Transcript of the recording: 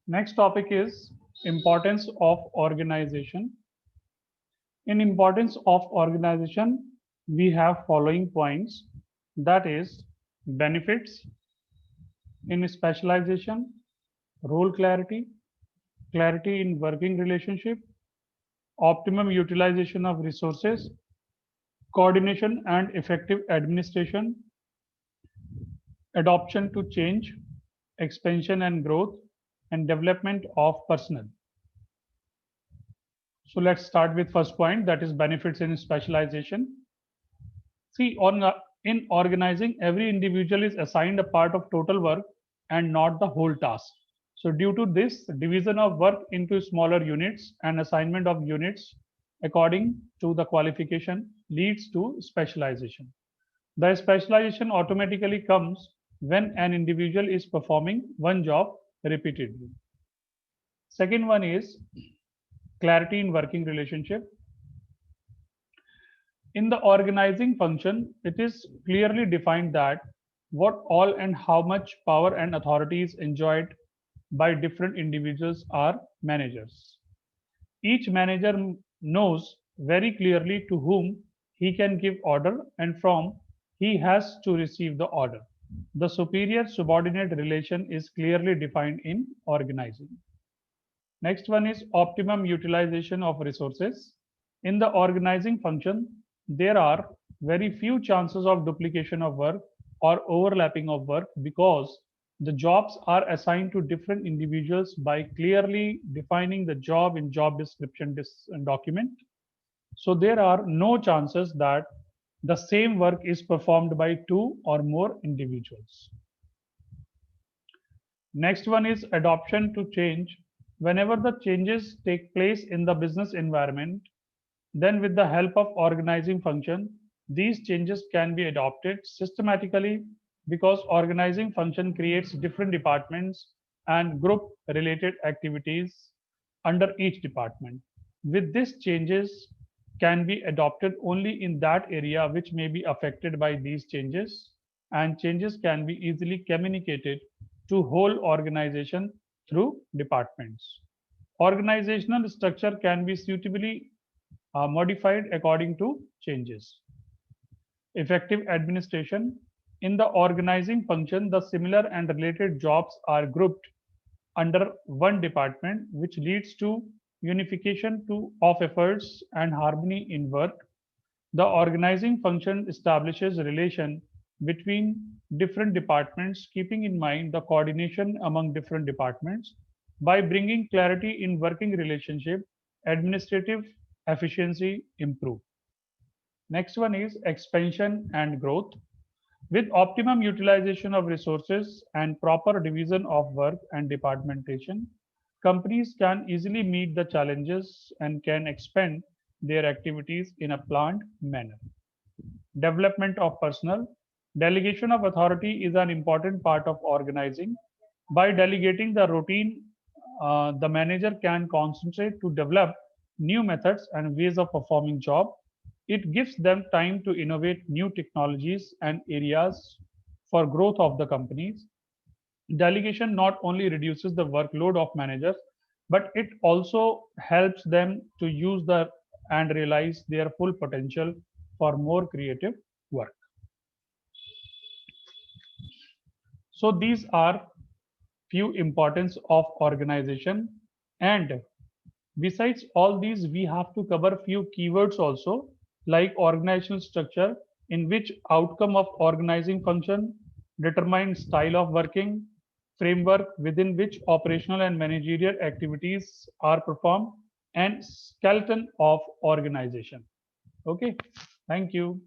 Next topic is importance of organization. In importance of organization, we have following points, that is benefits in specialization, role clarity, clarity in working relationship, optimum utilization of resources, coordination and effective administration, adoption to change, expansion and growth, and development of personnel. So let's start with first point, that is benefits in specialization. See, in organizing, every individual is assigned a part of total work and not the whole task. So due to this, division of work into smaller units and assignment of units according to the qualification leads to specialization. The specialization automatically comes when an individual is performing one job repeatedly. Second one is clarity in working relationship. In the organizing function, it is clearly defined that what all and how much power and authority is enjoyed by different individuals or managers. Each manager knows very clearly to whom he can give order and from he has to receive the order. The superior subordinate relation is clearly defined in organizing. Next one is optimum utilization of resources. In the organizing function, there are very few chances of duplication of work or overlapping of work because the jobs are assigned to different individuals by clearly defining the job in job description document. So there are no chances that the same work is performed by two or more individuals. Next one is adoption to change. Whenever the changes take place in the business environment, then with the help of organizing function, these changes can be adopted systematically because organizing function creates different departments and group related activities under each department. With this changes can be adopted only in that area which may be affected by these changes, and changes can be easily communicated to whole organization through departments. Organizational structure can be suitably modified according to changes. Effective administration. In the organizing function, the similar and related jobs are grouped under one department, which leads to unification of efforts and harmony in work. The organizing function establishes a relation between different departments, keeping in mind the coordination among different departments. By bringing clarity in working relationship, administrative efficiency improve. Next one is expansion and growth. With optimum utilization of resources and proper division of work and departmentation, companies can easily meet the challenges and can expand their activities in a planned manner. Development of personnel. Delegation of authority is an important part of organizing. By delegating the routine, the manager can concentrate to develop new methods and ways of performing job. It gives them time to innovate new technologies and areas for growth of the companies. Delegation not only reduces the workload of managers, but it also helps them to use the and realize their full potential for more creative work. So these are few importance of organization, and besides all these we have to cover few keywords also, like organizational structure, in which outcome of organizing function determine style of working, framework within which operational and managerial activities are performed, and skeleton of organization. Okay, thank you.